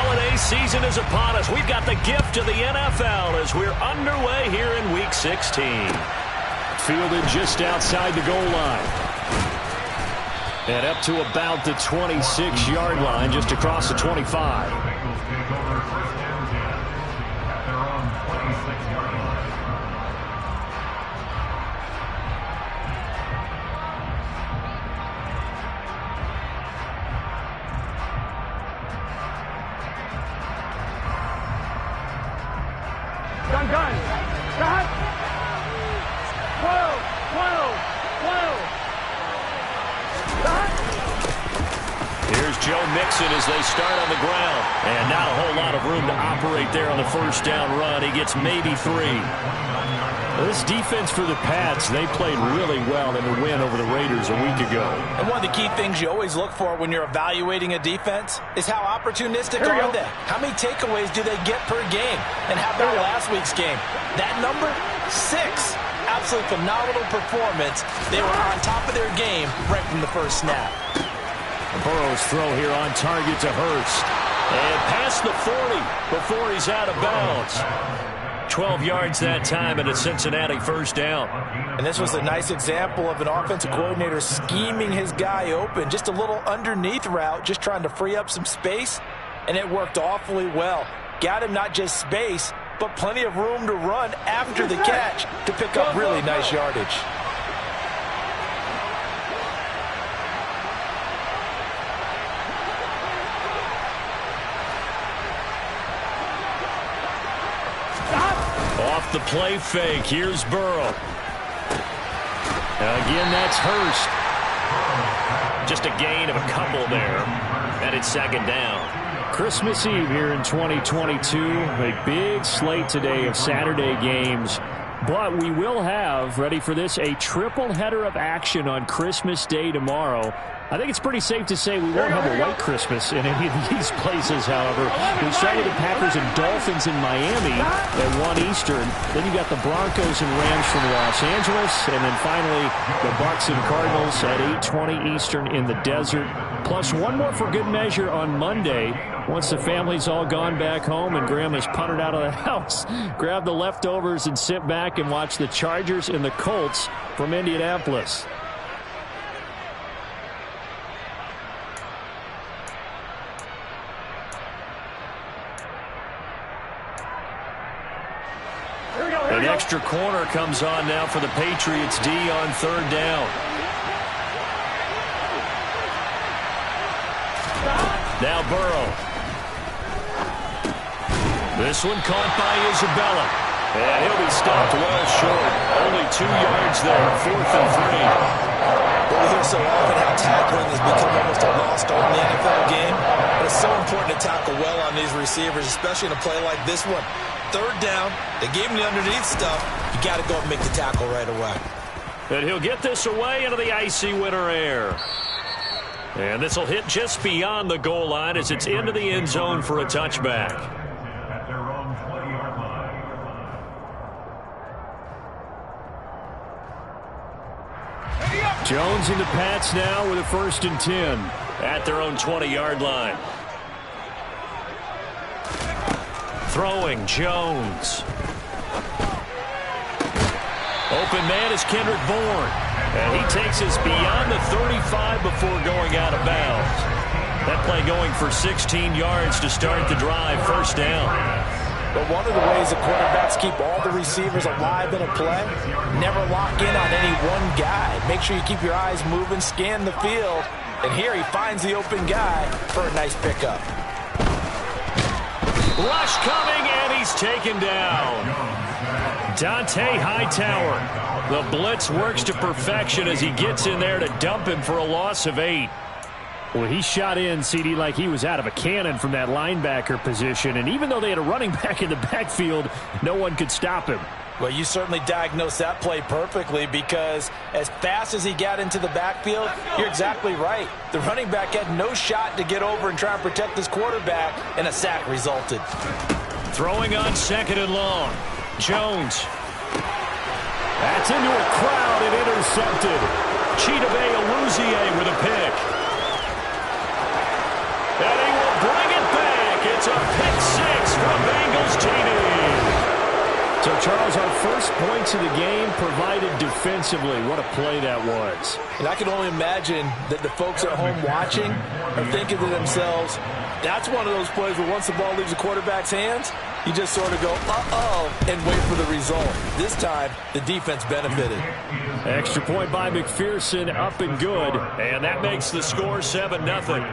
holiday season is upon us. We've got the gift of the NFL as we're underway here in Week 16. Fielded just outside the goal line. And up to about the 26-yard line, just across the 25. As they start on the ground. And not a whole lot of room to operate there on the first down run. He gets maybe 3. This defense for the Pats, they played really well in the win over the Raiders a week ago. And one of the key things you always look for when you're evaluating a defense is how opportunistic are they? How many takeaways do they get per game? And how about last week's game? That number, 6. Absolutely phenomenal performance. They were on top of their game right from the first snap. Burrow's throw here on target to Hurst. And past the 40 before he's out of bounds. 12 yards that time and a Cincinnati first down. And this was a nice example of an offensive coordinator scheming his guy open. Just a little underneath route, just trying to free up some space. And it worked awfully well. Got him not just space, but plenty of room to run after the catch to pick up really nice yardage. Off the play fake, here's Burrow. Again, that's Hurst. Just a gain of a couple there. And it's second down. Christmas Eve here in 2022. A big slate today of Saturday games. But we will have, ready for this, a triple header of action on Christmas Day tomorrow. I think it's pretty safe to say we won't have a white Christmas in any of these places, however. We start with the Packers and Dolphins in Miami at 1 Eastern. Then you got the Broncos and Rams from Los Angeles. And then finally, the Bucs and Cardinals at 8:20 Eastern in the desert. Plus one more for good measure on Monday. Once the family's all gone back home and Grandma's punted out of the house, grab the leftovers and sit back and watch the Chargers and the Colts from Indianapolis. An extra corner comes on now for the Patriots D on third down. Now Burrow. This one caught by Isabella. And he'll be stopped well short. Only 2 yards there, 4th and 3. Well, we hear so often how tackling has become almost a lost art in the NFL game. But it's so important to tackle well on these receivers, especially in a play like this one. Third down, they gave him the underneath stuff. You got to go and make the tackle right away. And he'll get this away into the icy winter air. And this will hit just beyond the goal line as it's into the end zone for a touchback. Jones into Pats now with a 1st and 10 at their own 20-yard line. Throwing, Jones. Open man is Kendrick Bourne. And he takes us beyond the 35 before going out of bounds. That play going for 16 yards to start the drive, first down. But one of the ways that quarterbacks keep all the receivers alive in a play, never lock in on any one guy. Make sure you keep your eyes moving, scan the field. And here he finds the open guy for a nice pickup. Rush coming, and he's taken down. Dante Hightower. The blitz works to perfection as he gets in there to dump him for a loss of 8. Well, he shot in, CD, like he was out of a cannon from that linebacker position. And even though they had a running back in the backfield, no one could stop him. Well, you certainly diagnosed that play perfectly because as fast as he got into the backfield, you're exactly right. The running back had no shot to get over and try and protect his quarterback, and a sack resulted. Throwing on 2nd and long. Jones. That's into a crowd and intercepted. Chidobe Awuzie with a pick. And he will bring it back. It's a Charles, our first points of the game provided defensively. What a play that was. And I can only imagine that the folks at home watching are thinking to themselves, that's one of those plays where once the ball leaves the quarterback's hands, you just sort of go, uh-oh, and wait for the result. This time, the defense benefited. Extra point by McPherson, up and good. And that makes the score 7-0.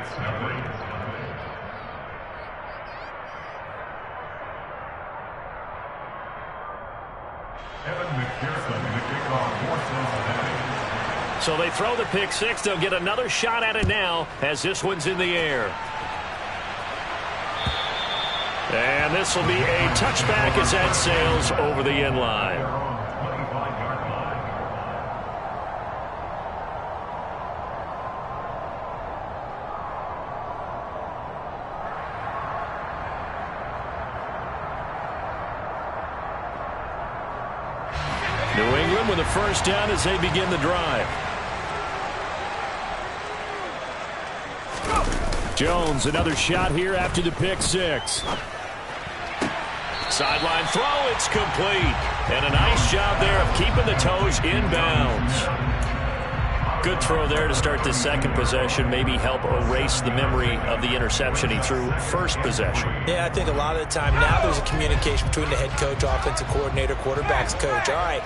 So they throw the pick six. They'll get another shot at it now as this one's in the air. And this will be a touchback as that sails over the end line. New England with a first down as they begin the drive. Jones, another shot here after the pick six. Sideline throw, it's complete. And a nice job there of keeping the toes inbounds. Good throw there to start the second possession. Maybe help erase the memory of the interception he threw first possession. Yeah, I think a lot of the time now there's a communication between the head coach, offensive coordinator, quarterback's coach. All right,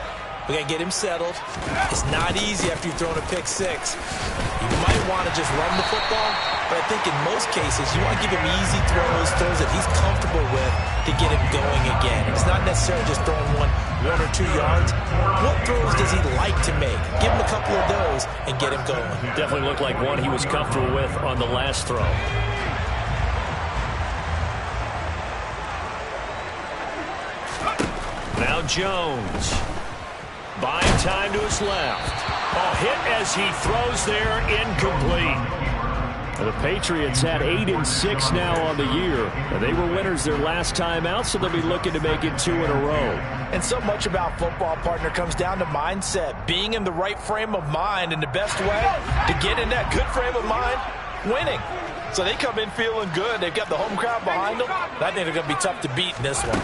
we got to get him settled. It's not easy after you've thrown a pick six. You might want to just run the football, but I think in most cases you want to give him easy throws that he's comfortable with to get him going again. It's not necessarily just throwing one or 2 yards. What throws does he like to make? Give him a couple of those and get him going. Definitely looked like one he was comfortable with on the last throw. Now Jones. Buying time to his left. A hit as he throws there, incomplete. The Patriots had 8-6 now on the year. They were winners their last time out, so they'll be looking to make it 2 in a row. And so much about football, partner, comes down to mindset. Being in the right frame of mind, and the best way to get in that good frame of mind, winning. So they come in feeling good. They've got the home crowd behind them. I think they're going to be tough to beat in this one.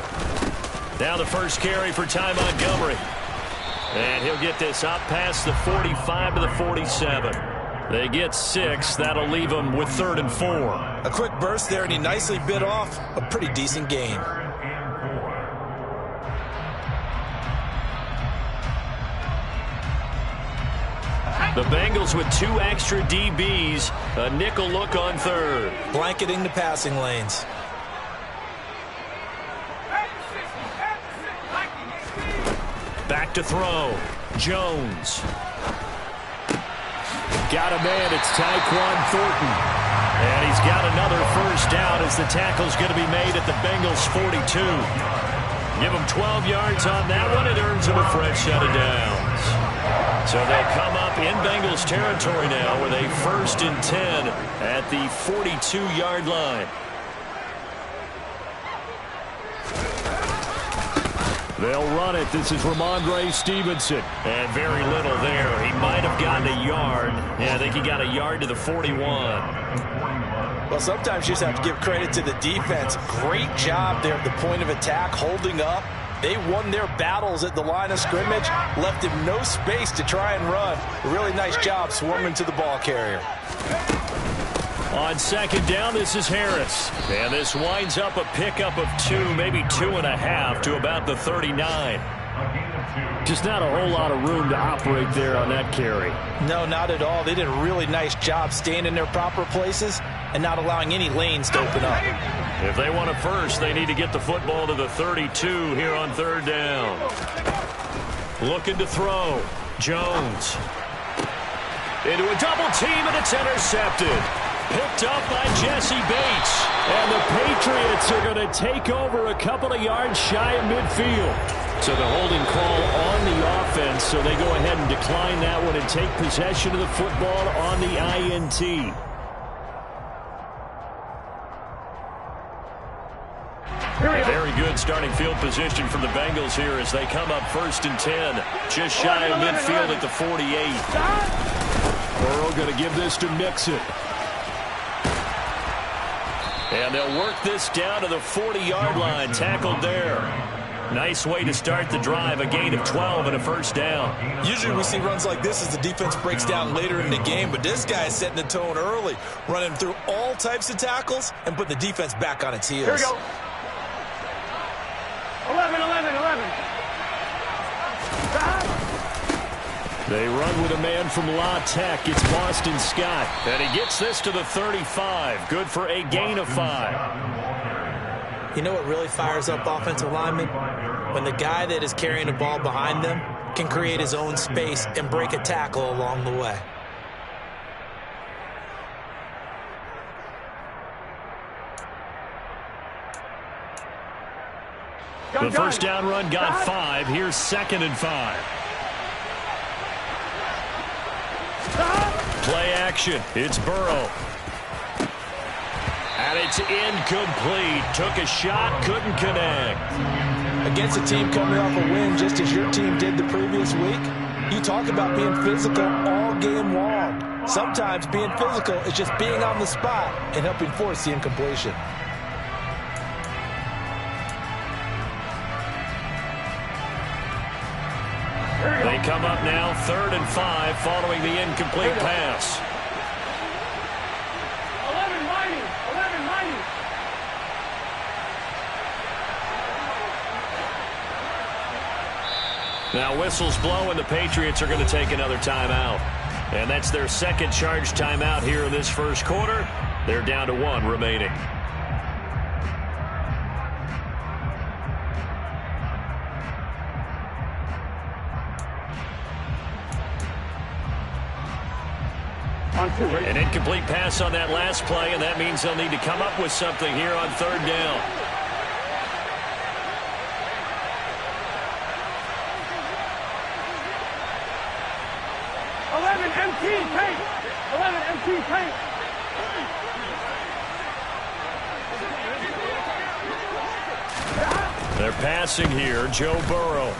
Now the first carry for Ty Montgomery. And he'll get this up past the 45 to the 47. They get 6. That'll leave them with 3rd and 4. A quick burst there, and he nicely bit off a pretty decent gain. The Bengals with 2 extra DBs. A nickel look on third. Blanketing the passing lanes. Back to throw. Jones. Got a man. It's Tyquan Thornton. And he's got another first down as the tackle's going to be made at the Bengals 42. Give him 12 yards on that one. It earns him a fresh set of downs. So they'll come up in Bengals territory now with a 1st and 10 at the 42-yard line. They'll run it. This is Ramondre Stevenson. And very little there. He might have gotten a yard. Yeah, I think he got a yard to the 41. Well, sometimes you just have to give credit to the defense. Great job there at the point of attack, holding up. They won their battles at the line of scrimmage, left him no space to try and run. A really nice job swarming to the ball carrier. On 2nd down, this is Harris. And this winds up a pickup of 2, maybe 2.5 to about the 39. Just not a whole lot of room to operate there on that carry. No, not at all. They did a really nice job staying in their proper places and not allowing any lanes to open up. If they want a first, they need to get the football to the 32 here on 3rd down. Looking to throw. Jones. Into a double team, and it's intercepted. Picked up by Jesse Bates. And the Patriots are going to take over a couple of yards shy of midfield. So the holding call on the offense, so they go ahead and decline that one and take possession of the football on the INT. Very good starting field position from the Bengals here as they come up 1st and 10. Just shy of midfield at the 48. Burrow going to give this to Mixon. And they'll work this down to the 40-yard line. Tackled there. Nice way to start the drive, a gain of 12 and a first down. Usually we see runs like this as the defense breaks down later in the game, but this guy is setting the tone early, running through all types of tackles and putting the defense back on its heels. Here we go. 11. They run with a man from La Tech. It's Boston Scott. And he gets this to the 35. Good for a gain of 5. You know what really fires up offensive linemen? When the guy that is carrying the ball behind them can create his own space and break a tackle along the way. The first down run got 5. Here's 2nd and 5. Play action. It's Burrow. And it's incomplete. Took a shot, couldn't connect. Against a team coming off a win just as your team did the previous week, you talk about being physical all game long. Sometimes being physical is just being on the spot and helping force the incompletion. They come up now 3rd and 5 following the incomplete pass. 11 mighty. Now whistles blow and the Patriots are going to take another timeout. And that's their second charge timeout here in this first quarter. They're down to 1 remaining. An incomplete pass on that last play, and that means they'll need to come up with something here on 3rd down. Empty paint. They're passing here, Joe Burrow.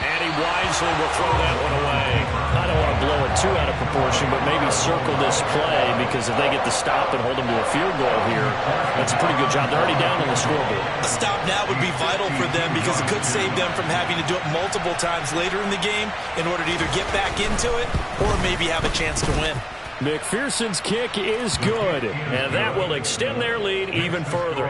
And he wisely will throw that one away. I don't want to blow it too out of proportion, but maybe circle this play, because if they get the stop and hold them to a field goal here, that's a pretty good job. They're already down on the scoreboard. A stop now would be vital for them because it could save them from having to do it multiple times later in the game in order to either get back into it or maybe have a chance to win. McPherson's kick is good, and that will extend their lead even further.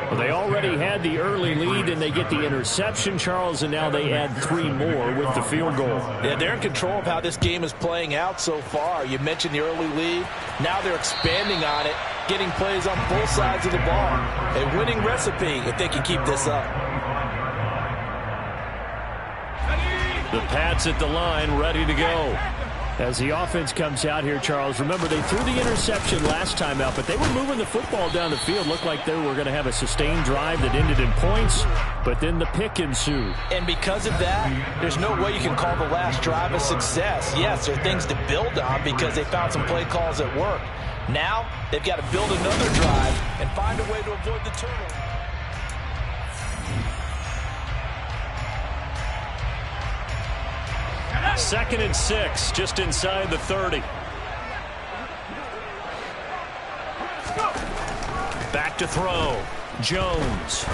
Well, they already had the early lead, and they get the interception, Charles, and now they add 3 more with the field goal. Yeah, they're in control of how this game is playing out so far. You mentioned the early lead. Now they're expanding on it, getting plays on both sides of the ball. A winning recipe if they can keep this up. The Pats at the line, ready to go. As the offense comes out here, Charles, remember they threw the interception last time out, but they were moving the football down the field. Looked like they were going to have a sustained drive that ended in points, but then the pick ensued. And because of that, there's no way you can call the last drive a success. Yes, there are things to build on because they found some play calls that work. Now, they've got to build another drive and find a way to avoid the turnover. Second and 6, just inside the 30. Back to throw. Jones.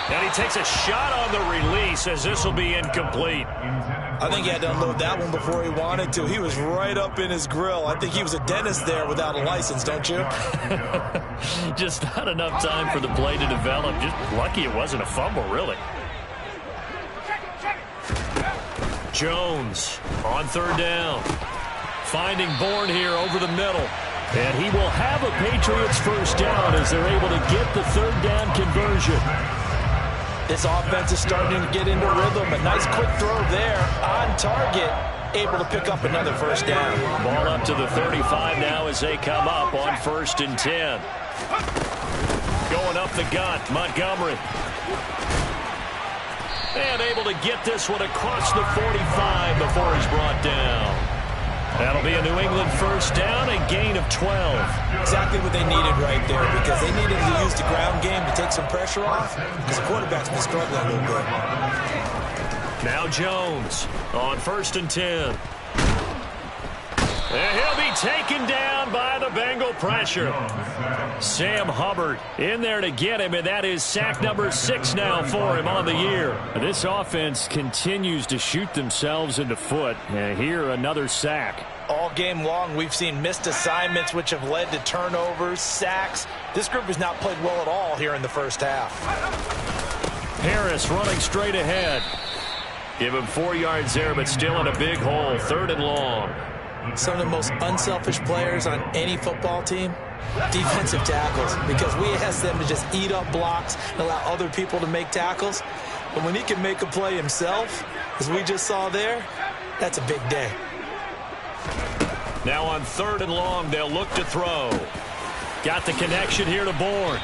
And he takes a shot on the release as this will be incomplete. I think he had to unload that one before he wanted to. He was right up in his grill. I think he was a dentist there without a license, don't you? Just not enough time for the play to develop. Just lucky it wasn't a fumble, really. Jones on 3rd down. Finding Bourne here over the middle. And he will have a Patriots first down as they're able to get the 3rd down conversion. This offense is starting to get into rhythm. A nice quick throw there on target. Able to pick up another first down. Ball up to the 35 now as they come up on 1st and 10. Going up the gut, Montgomery. And able to get this one across the 45 before he's brought down. That'll be a New England first down, a gain of 12. Exactly what they needed right there because they needed to use the ground game to take some pressure off because the quarterback's been struggling a little bit. Now Jones on 1st and 10. And he'll be taken down by the Bengal pressure. Sam Hubbard in there to get him, and that is sack number 6 now for him on the year. This offense continues to shoot themselves in the foot. And here, another sack. All game long, we've seen missed assignments, which have led to turnovers, sacks. This group has not played well at all here in the first half. Harris running straight ahead. Give him 4 yards there, but still in a big hole. 3rd and long. Some of the most unselfish players on any football team, defensive tackles, because we ask them to just eat up blocks and allow other people to make tackles. But when he can make a play himself, as we just saw there, that's a big day. Now on 3rd and long, they'll look to throw. Got the connection here to Bourne.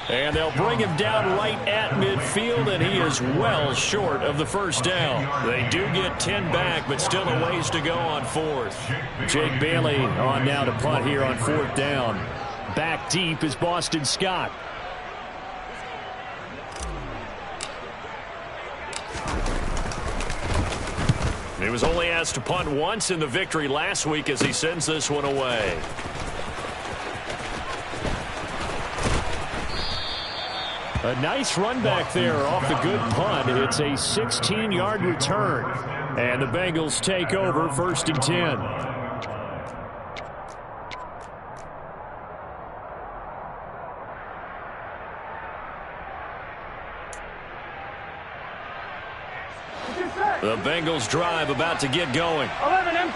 And they'll bring him down right at midfield, and he is well short of the first down. They do get 10 back, but still a ways to go on 4th. Jake Bailey on now to punt here on 4th down. Back deep is Boston Scott. He was only asked to punt once in the victory last week as he sends this one away. A nice run back there off the good punt. It's a 16-yard return. And the Bengals take over 1st and 10. The Bengals drive about to get going.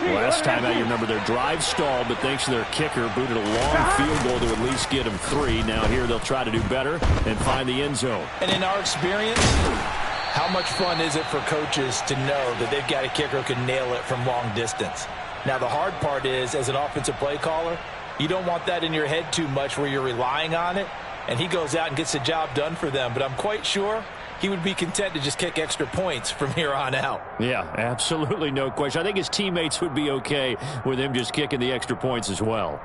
Last time out, you remember their drive stalled, but thanks to their kicker, booted a long field goal to at least get them 3. Now here they'll try to do better and find the end zone. And in our experience, how much fun is it for coaches to know that they've got a kicker who can nail it from long distance? Now the hard part is, as an offensive play caller, you don't want that in your head too much where you're relying on it, and he goes out and gets the job done for them. But I'm quite sure he would be content to just kick extra points from here on out. Yeah, absolutely no question. I think his teammates would be okay with him just kicking the extra points as well.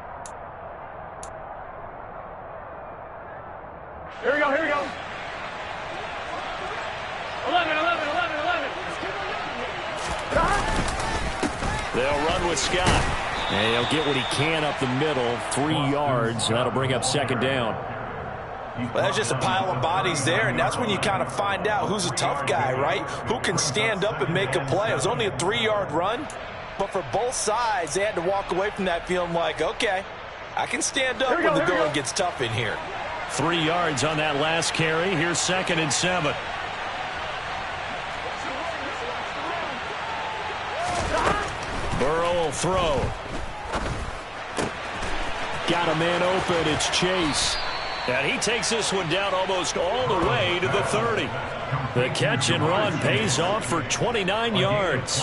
Here we go, here we go. 11. They'll run with Scott. And he'll get what he can up the middle, 3 yards. That'll bring up 2nd down. Well, that's just a pile of bodies there, and that's when you kind of find out who's a tough guy, right? Who can stand up and make a play. It was only a 3-yard run, but for both sides, they had to walk away from that feeling like, okay, I can stand up when the going gets tough in here. 3 yards on that last carry. Here's 2nd and 7. Burrow will throw. Got a man open. It's Chase. And he takes this one down almost all the way to the 30. The catch and run pays off for 29 yards.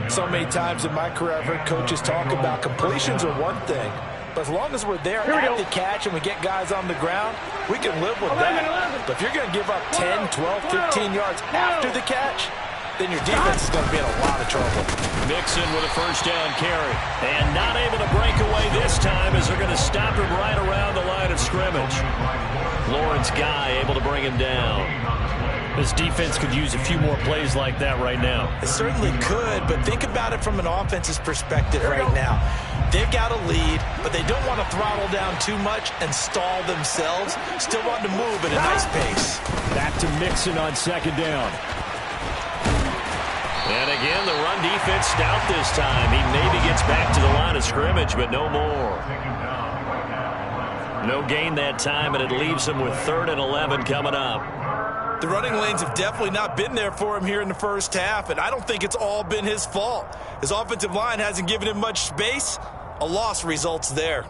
So many times in my career, I've heard coaches talk about completions are one thing, but as long as we're there at the catch and we get guys on the ground, we can live with that. But if you're going to give up 10, 12, 15 yards after the catch, then your defense is going to be in a lot of trouble. Mixon with a 1st down carry. And not able to break away this time as they're going to stop him right around the line of scrimmage. Lawrence Guy able to bring him down. This defense could use a few more plays like that right now. It certainly could, but think about it from an offense's perspective right now. They've got a lead, but they don't want to throttle down too much and stall themselves. Still want to move at a nice pace. Back to Mixon on 2nd down. And again, the run defense stout this time. He maybe gets back to the line of scrimmage, but no more. No gain that time, and it leaves him with 3rd and 11 coming up. The running lanes have definitely not been there for him here in the first half, and I don't think it's all been his fault. His offensive line hasn't given him much space. A loss results there.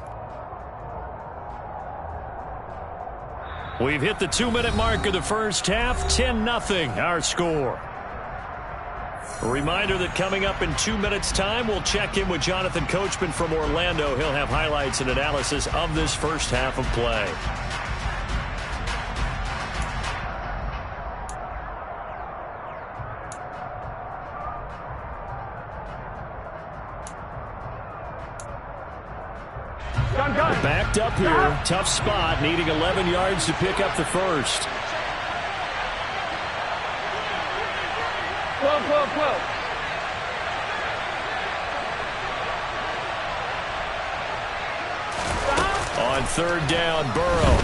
We've hit the 2-minute mark of the first half. 10-0 our score. A reminder that coming up in 2 minutes' time, we'll check in with Jonathan Coachman from Orlando. He'll have highlights and analysis of this first half of play. Backed up here. Tough spot. Needing 11 yards to pick up the first. 12. on third down, Burrow.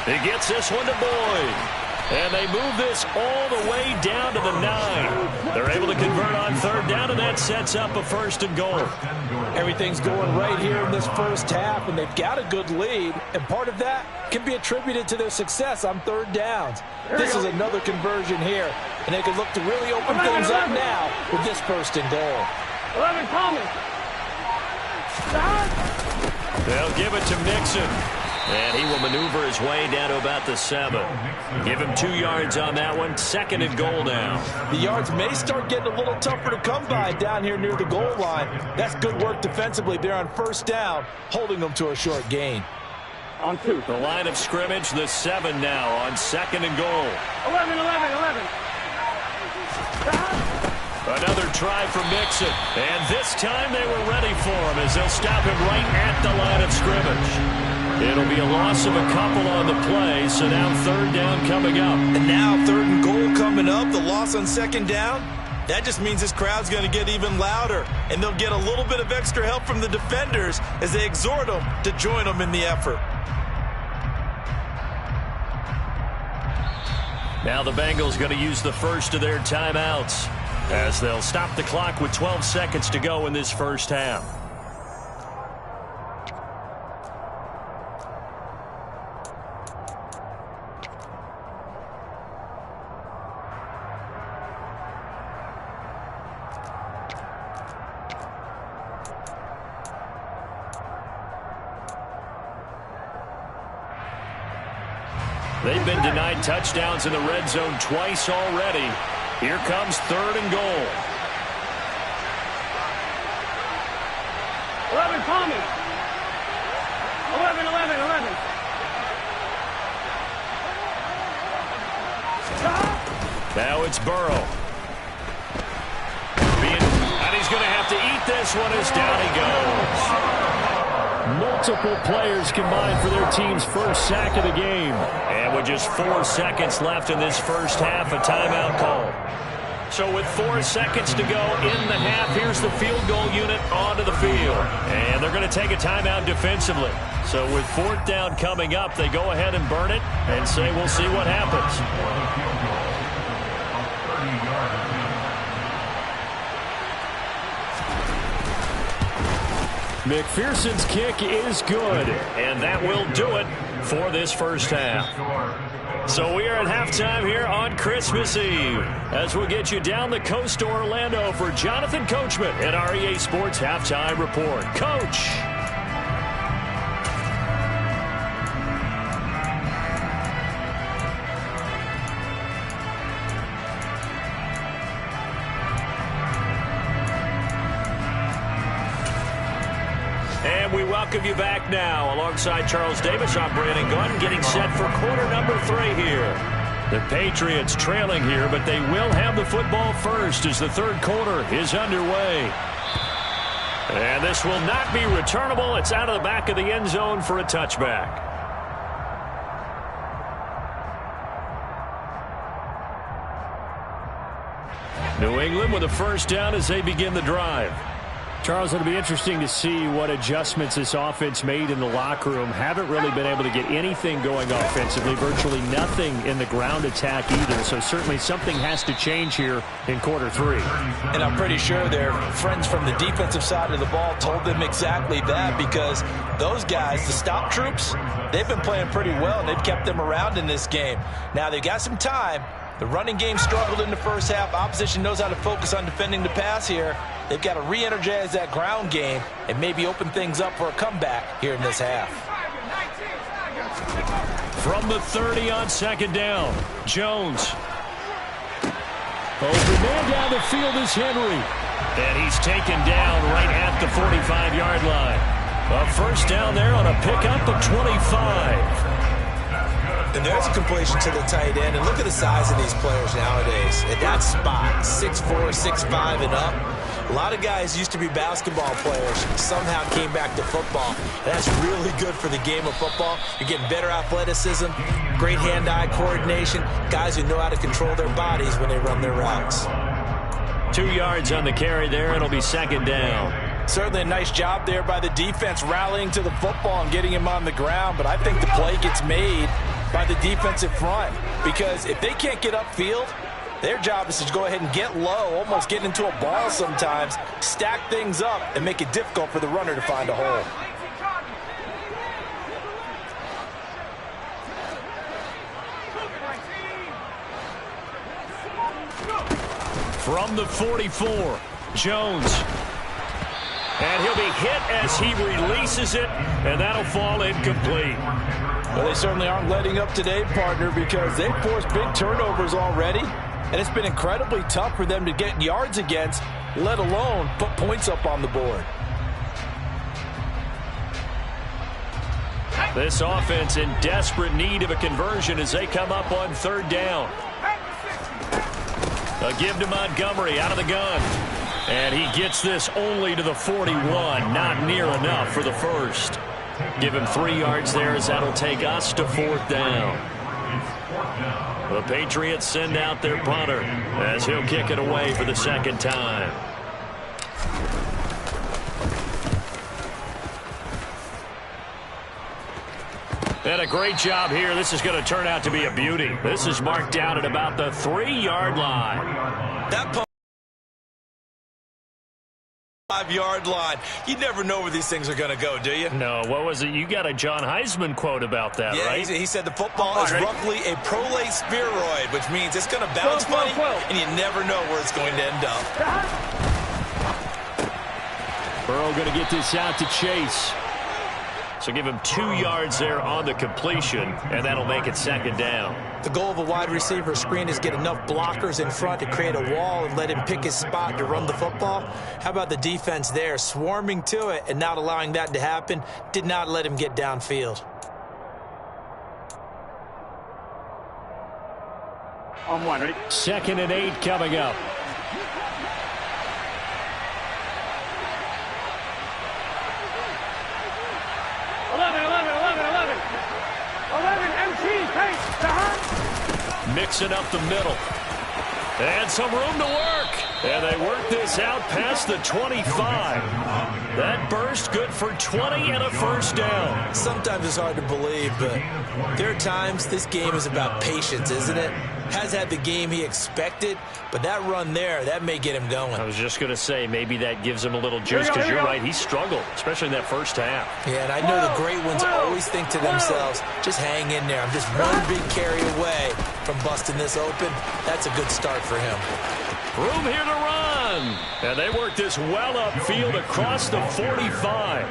He gets this one to Boyd. And they move this all the way down to the 9. They're able to convert on third down, and that sets up a 1st and goal. Everything's going right here in this first half, and they've got a good lead. And part of that can be attributed to their success on third downs. This is another conversion here, and they can look to really open things up now with this 1st and goal. 11 coming. They'll give it to Mixon. And he will maneuver his way down to about the 7. Give him 2 yards on that one. 2nd and goal now. The yards may start getting a little tougher to come by down here near the goal line. That's good work defensively there on 1st down, holding them to a short gain. On 2. The line of scrimmage, the 7 now on 2nd and goal. 11. Another try for Mixon. And this time they were ready for him as they'll stop him right at the line of scrimmage. It'll be a loss of a couple on the play, so now 3rd down coming up. And now 3rd and goal coming up, the loss on 2nd down. That just means this crowd's going to get even louder, and they'll get a little bit of extra help from the defenders as they exhort them to join them in the effort. Now the Bengals going to use the first of their timeouts as they'll stop the clock with 12 seconds to go in this first half. They've been denied touchdowns in the red zone twice already. Here comes 3rd and goal. 11 coming. 11. Now it's Burrow. And he's going to have to eat this one as down he goes. Multiple players combined for their team's first sack of the game. And with just 4 seconds left in this first half, a timeout call. So with 4 seconds to go in the half, here's the field goal unit onto the field. And they're going to take a timeout defensively. So with 4th down coming up, they go ahead and burn it and say we'll see what happens. McPherson's kick is good. And that will do it for this first half. So we are at halftime here on Christmas Eve as we'll get you down the coast to Orlando for Jonathan Coachman at our EA Sports Halftime Report. Coach. And we welcome you back now. Alongside Charles Davis, I'm Brandon Gunn, getting set for quarter number 3 here. The Patriots trailing here, but they will have the football first as the 3rd quarter is underway. And this will not be returnable. It's out of the back of the end zone for a touchback. New England with a 1st down as they begin the drive. Charles, it'll be interesting to see what adjustments this offense made in the locker room. Haven't really been able to get anything going offensively, virtually nothing in the ground attack either. So certainly something has to change here in quarter 3. And I'm pretty sure their friends from the defensive side of the ball told them exactly that, because those guys, the stop troops, they've been playing pretty well, and they've kept them around in this game. Now they've got some time. The running game struggled in the first half. Opposition knows how to focus on defending the pass here. They've got to re-energize that ground game and maybe open things up for a comeback here in this half. From the 30 on 2nd down, Jones. Open man down the field is Henry. And he's taken down right at the 45-yard line. A 1st down there on a pickup of 25. And there's a completion to the tight end. And look at the size of these players nowadays. At that spot, 6'4", 6'5", and up. A lot of guys used to be basketball players, somehow came back to football. That's really good for the game of football. You're getting better athleticism, great hand-eye coordination, guys who know how to control their bodies when they run their routes. 2 yards on the carry there. It'll be 2nd down. Certainly a nice job there by the defense rallying to the football and getting him on the ground, but I think the play gets made by the defensive front because if they can't get upfield, their job is to go ahead and get low, almost get into a ball sometimes, stack things up, and make it difficult for the runner to find a hole. From the 44, Jones. And he'll be hit as he releases it, and that'll fall incomplete. Well, they certainly aren't letting up today, partner, because they've forced big turnovers already, and it's been incredibly tough for them to get yards against, let alone put points up on the board. This offense in desperate need of a conversion as they come up on third down. A give to Montgomery out of the gun. And he gets this only to the 41. Not near enough for the first. Give him 3 yards there as that'll take us to fourth down. The Patriots send out their punter as he'll kick it away for the second time. And a great job here. This is going to turn out to be a beauty. This is marked down at about the 3-yard line. That 5-yard line. You never know where these things are going to go, do you? No, what was it? You got a John Heisman quote about that, right? He said the football is roughly a prolate spheroid, which means it's going to bounce funny, and you never know where it's going to end up. Burrow going to get this out to Chase. So give him 2 yards there on the completion, and that'll make it second down. The goal of a wide receiver screen is get enough blockers in front to create a wall and let him pick his spot to run the football. How about the defense there, swarming to it and not allowing that to happen? Did not let him get downfield. On one, ready? 2nd and 8 coming up. Mixing up the middle. And some room to work. And they work this out past the 25. That burst good for 20 and a first down. Sometimes it's hard to believe, but there are times this game is about patience, isn't it? Has had the game he expected, but that run there, that may get him going. I was just going to say, maybe that gives him a little juice because you're right, he struggled, especially in that first half. Yeah, and I know the great ones always think to themselves, just hang in there. I'm just one big carry away from busting this open. That's a good start for him. Room here to run. And they work this well upfield across the 45.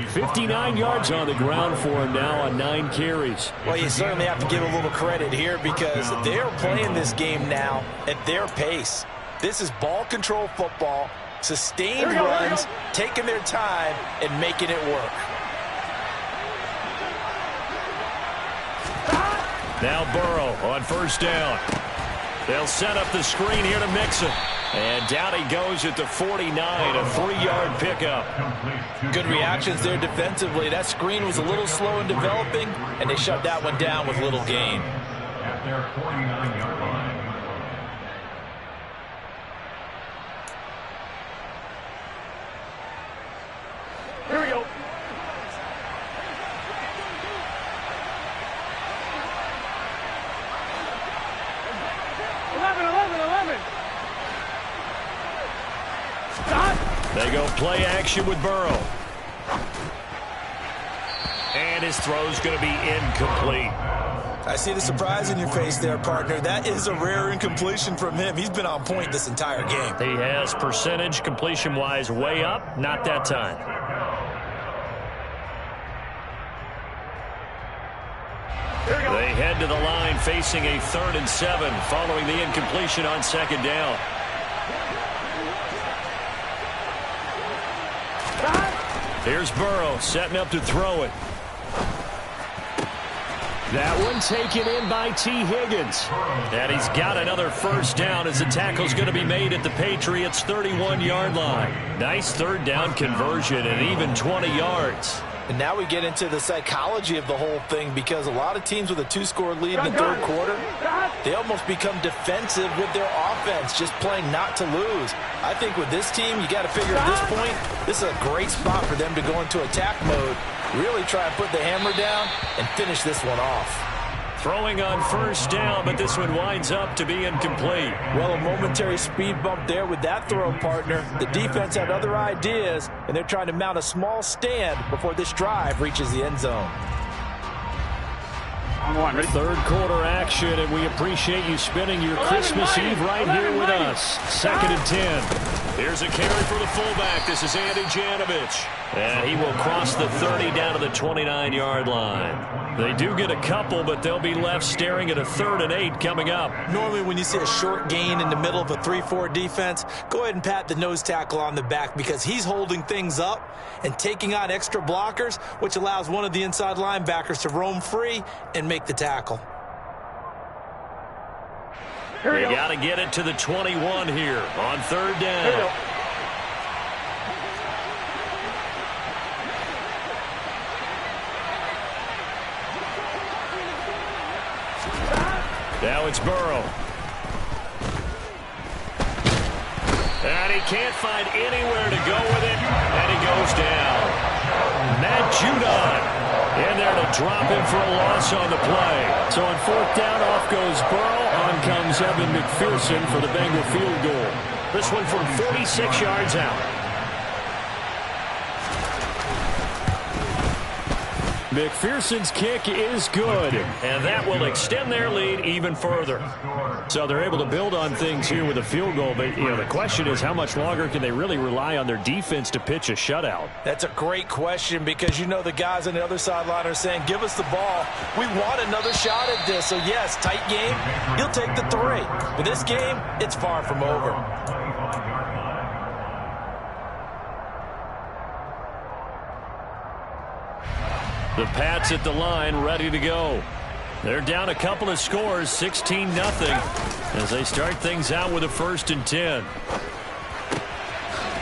59 yards on the ground for him now on 9 carries. Well, you certainly have to give a little credit here because they're playing this game now at their pace. This is ball control football, sustained runs, taking their time and making it work. Now Burrow on first down. They'll set up the screen here to Mixon. And down he goes at the 49, a 3-yard pickup. Good reactions there defensively. That screen was a little slow in developing, and they shut that one down with little gain. At their 49-yard line. Here we go. They go play action with Burrow. And his throw's going to be incomplete. I see the surprise in your face there, partner. That is a rare incompletion from him. He's been on point this entire game. He has percentage completion-wise way up. Not that time. They head to the line facing a 3rd and 7 following the incompletion on second down. Here's Burrow setting up to throw it. That one taken in by T. Higgins. And he's got another first down as the tackle's going to be made at the Patriots' 31-yard line. Nice third down conversion and even 20 yards. And now we get into the psychology of the whole thing because a lot of teams with a 2-score lead in the third quarter, They almost become defensive with their offense, just playing not to lose. I think with this team, you got to figure at this point, this is a great spot for them to go into attack mode, really try and put the hammer down and finish this one off. Throwing on first down, but this one winds up to be incomplete. Well, a momentary speed bump there with that throw, partner. The defense had other ideas, and they're trying to mount a small stand before this drive reaches the end zone. Third quarter action, and we appreciate you spending your Christmas Eve right here with us. 2nd and 10. Here's a carry for the fullback. This is Andy Janovich. And he will cross the 30 down to the 29-yard line. They do get a couple, but they'll be left staring at a 3rd and 8 coming up. Normally when you see a short gain in the middle of a 3-4 defense, go ahead and pat the nose tackle on the back because he's holding things up and taking on extra blockers, which allows one of the inside linebackers to roam free and make the tackle. They got to get it to the 21 here on 3rd down. Now it's Burrow. And he can't find anywhere to go with it. And he goes down. Matt Judon in there to drop him for a loss on the play. So on 4th down, off goes Burrow. On comes Evan McPherson for the Bengal field goal. This one from 46 yards out. McPherson's kick is good, and that will extend their lead even further. So they're able to build on things here with a field goal, but the question is how much longer can they really rely on their defense to pitch a shutout? That's a great question because you know the guys on the other sideline are saying, give us the ball. We want another shot at this. So yes, tight game, you'll take the 3. But this game, it's far from over. The Pats at the line, ready to go. They're down a couple of scores, 16-0, as they start things out with a 1st and 10.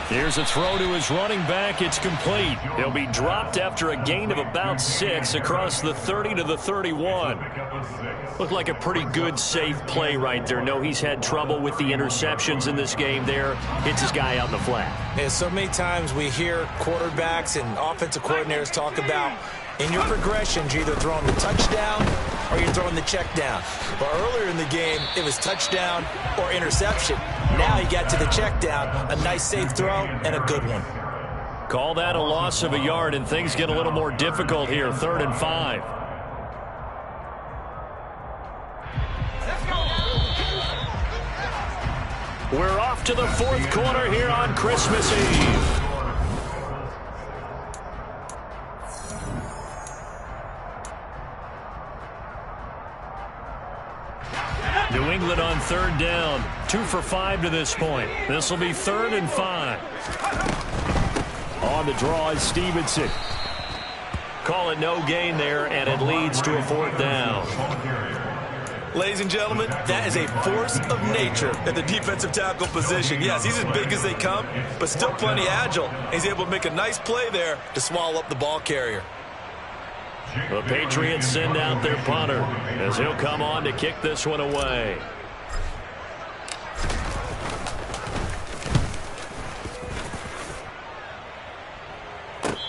Here's a throw to his running back. It's complete. He'll be dropped after a gain of about 6 across the 30 to the 31. Looked like a pretty good, safe play right there. No, he's had trouble with the interceptions in this game there. Hits his guy out in the flat. Yeah, so many times we hear quarterbacks and offensive coordinators talk about in your progressions, you're either throwing the touchdown or you're throwing the check down. But earlier in the game, it was touchdown or interception. Now he got to the check down, a nice safe throw and a good one. Call that a loss of a yard, and things get a little more difficult here. 3rd and 5. We're off to the 4th quarter here on Christmas Eve. New England on 3rd down. 2 for 5 to this point. This will be 3rd and 5. On the draw is Stevenson. Call it no gain there, and it leads to a 4th down. Ladies and gentlemen, that is a force of nature at the defensive tackle position. Yes, he's as big as they come, but still plenty agile. He's able to make a nice play there to swallow up the ball carrier. The Patriots send out their punter as he'll come on to kick this one away.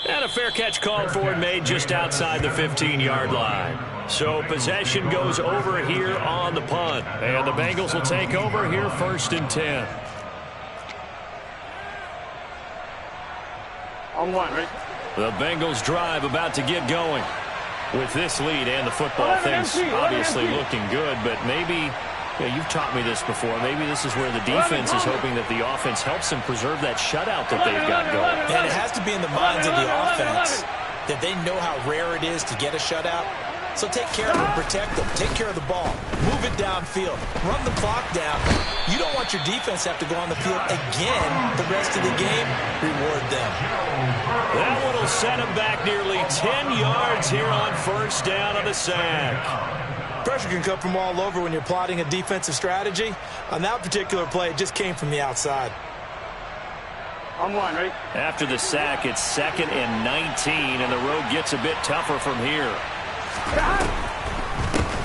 And a fair catch called for and made just outside the 15-yard line. So possession goes over here on the punt. And the Bengals will take over here 1st and 10. On 1, right? The Bengals drive about to get going. With this lead and the football, things obviously looking good, but maybe, you've taught me this before, maybe this is where the defense is hoping that the offense helps them preserve that shutout that they've got going. And it has to be in the minds of the offense that they know how rare it is to get a shutout. So take care of them, protect them, take care of the ball, move it downfield, run the clock down. You don't want your defense to have to go on the field again the rest of the game. Reward them. That one will set him back nearly 10 yards here on 1st down on the sack. Pressure can come from all over when you're plotting a defensive strategy. On that particular play, it just came from the outside. On 1, right? After the sack, it's 2nd and 19, and the road gets a bit tougher from here.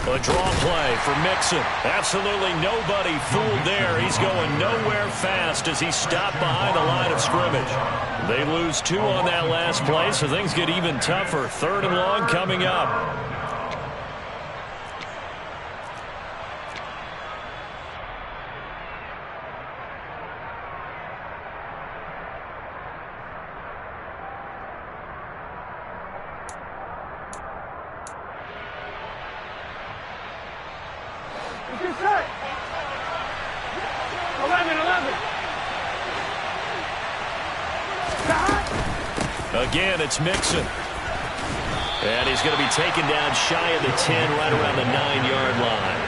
A draw play for Mixon. Absolutely nobody fooled there. He's going nowhere fast as he's stopped behind the line of scrimmage. They lose 2 on that last play, so things get even tougher. 3rd and long coming up. Again, it's Mixon. And he's going to be taken down shy of the 10, right around the 9-yard line.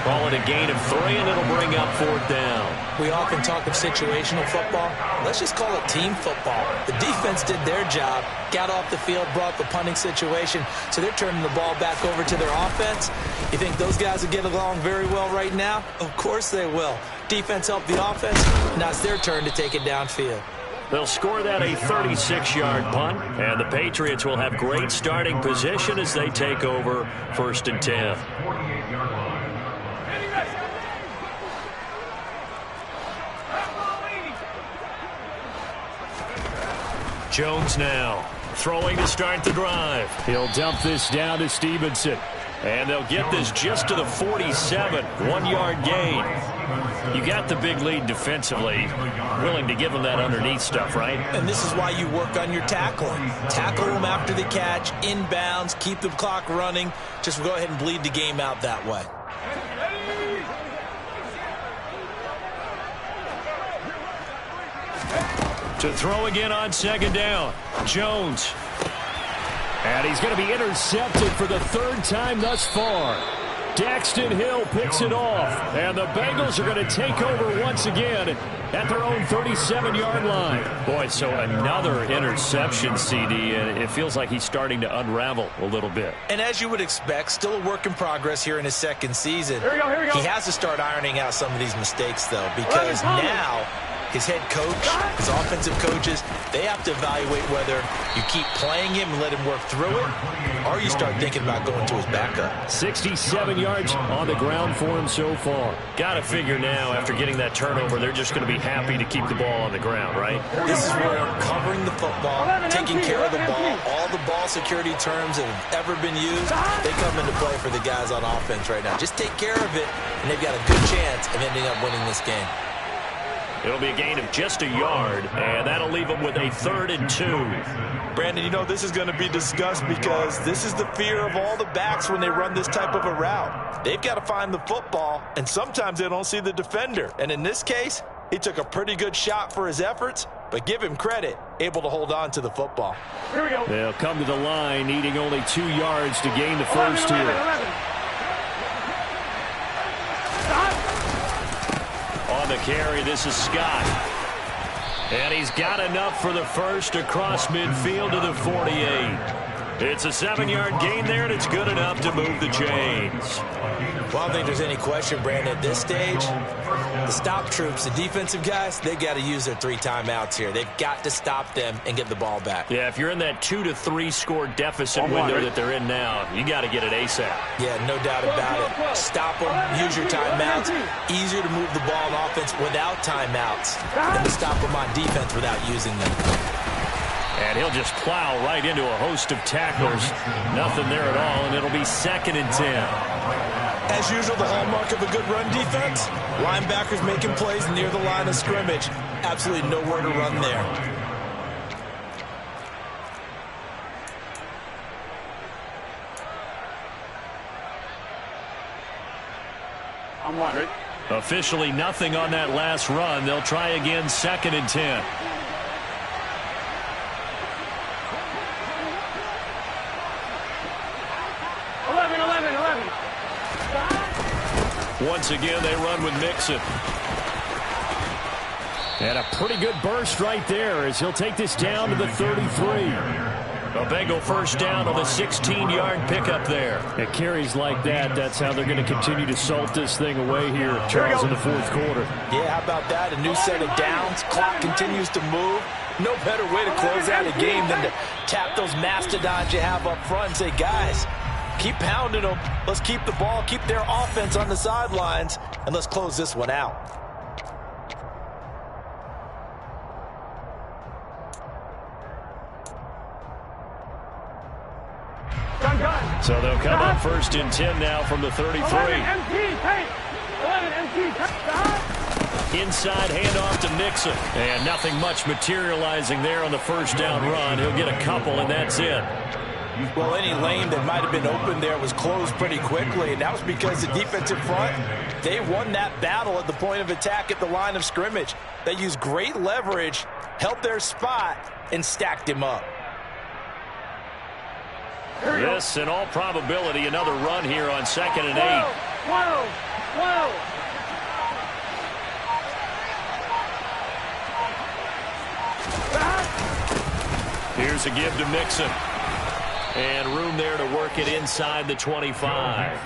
Call it a gain of 3, and it'll bring up 4th down. We often talk of situational football. Let's just call it team football. The defense did their job, got off the field, brought the punting situation, so they're turning the ball back over to their offense. You think those guys will get along very well right now? Of course they will. Defense helped the offense. Now it's their turn to take it downfield. They'll score that a 36-yard punt, and the Patriots will have great starting position as they take over 1st and 10. 48-yard line. Jones now throwing to start the drive. He'll dump this down to Stevenson. And they'll get this just to the 47, 1-yard gain. You got the big lead defensively, willing to give them that underneath stuff, right? And this is why you work on your tackling. Tackle them after the catch, inbounds, keep the clock running. Just go ahead and bleed the game out that way. To throw again on 2nd down, Jones. And he's going to be intercepted for the 3rd time thus far. Daxton Hill picks it off. And the Bengals are going to take over once again at their own 37-yard line. Boy, so another interception, CD, and it feels like he's starting to unravel a little bit. And as you would expect, still a work in progress here in his 2nd season. Here we go. He has to start ironing out some of these mistakes, though, because now his head coach, his offensive coaches, they have to evaluate whether you keep playing him and let him work through it, or you start thinking about going to his backup. 67 yards on the ground for him so far. Got to figure now, after getting that turnover, they're just going to be happy to keep the ball on the ground, right? This is where covering the football, taking care of the ball, all the ball security terms that have ever been used, they come into play for the guys on offense right now. Just take care of it, and they've got a good chance of ending up winning this game. It'll be a gain of just a yard, and that'll leave them with a 3rd and 2. Brandon, you know this is going to be discussed because this is the fear of all the backs when they run this type of a route. They've got to find the football, and sometimes they don't see the defender. And in this case, he took a pretty good shot for his efforts, but give him credit, able to hold on to the football. Here we go. They'll come to the line, needing only 2 yards to gain the first here. On the carry, this is Scott. And he's got enough for the first across midfield to the 48. It's a 7-yard gain there, and it's good enough to move the chains. Well, I don't think there's any question, Brandon, at this stage, the stop troops, the defensive guys, they got to use their 3 timeouts here. They've got to stop them and get the ball back. Yeah, if you're in that 2 to 3 score deficit window that they're in now, you got to get it ASAP. Yeah, no doubt about it. Stop them, use your timeouts. Easier to move the ball on offense without timeouts than to stop them on defense without using them. And he'll just plow right into a host of tacklers. Nothing there at all, and it'll be 2nd and 10. As usual, the hallmark of a good run defense, linebackers making plays near the line of scrimmage. Absolutely nowhere to run there. I'm one, right? Officially nothing on that last run. They'll try again, 2nd and 10. Once again, they run with Mixon. And a pretty good burst right there as he'll take this down to the 33. A Bengal first down on the 16-yard pickup there. It carries like that. That's how they're going to continue to salt this thing away here, Charles, in the 4th quarter. Yeah, how about that? A new set of downs. Clock continues to move. No better way to close out a game than to tap those mastodons you have up front and say, guys, Keep pounding them. Let's keep the ball, keep their offense on the sidelines, and let's close this one out. So they'll come up 1st and 10 now from the 33. Inside handoff to Nixon. And nothing much materializing there on the 1st down run. He'll get a couple, and that's it. Well, any lane that might have been open there was closed pretty quickly, and that was because the defensive front, they won that battle at the point of attack at the line of scrimmage. They used great leverage, held their spot, and stacked him up. This, in all probability, another run here on 2nd and 8. Here's a give to Mixon. And room there to work it inside the 25.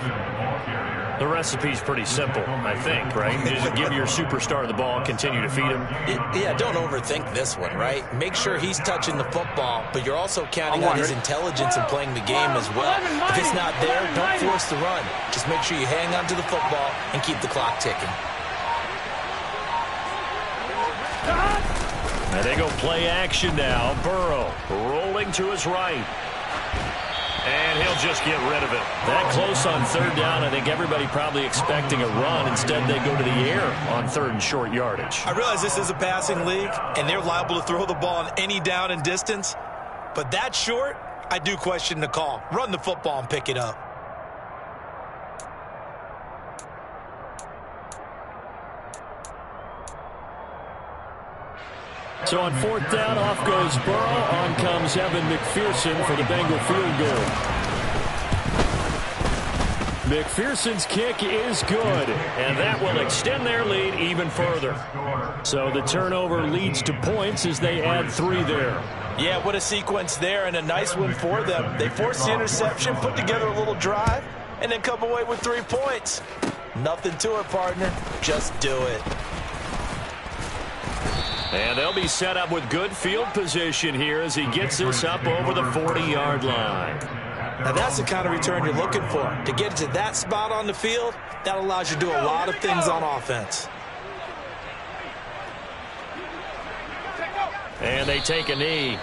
The recipe's pretty simple, I think, right? Just give your superstar the ball, continue to feed him. Yeah, don't overthink this one, right? Make sure he's touching the football, but you're also counting on his intelligence in playing the game as well. If it's not there, don't force the run. Just make sure you hang on to the football and keep the clock ticking. And they go play action now. Burrow rolling to his right. And he'll just get rid of it. That close on 3rd down, I think everybody probably expecting a run. Instead, they go to the air on 3rd and short yardage. I realize this is a passing league, and they're liable to throw the ball on any down and distance. But that short, I do question the call. Run the football and pick it up. So on 4th down, off goes Burrow. On comes Evan McPherson for the Bengal field goal. McPherson's kick is good, and that will extend their lead even further. So the turnover leads to points as they add 3 there. Yeah, what a sequence there, and a nice one for them. They forced the interception, put together a little drive, and then come away with 3 points. Nothing to it, partner. Just do it. And they'll be set up with good field position here as he gets this up over the 40-yard line. Now that's the kind of return you're looking for. To get to that spot on the field, that allows you to do a lot of things on offense. And they take a knee.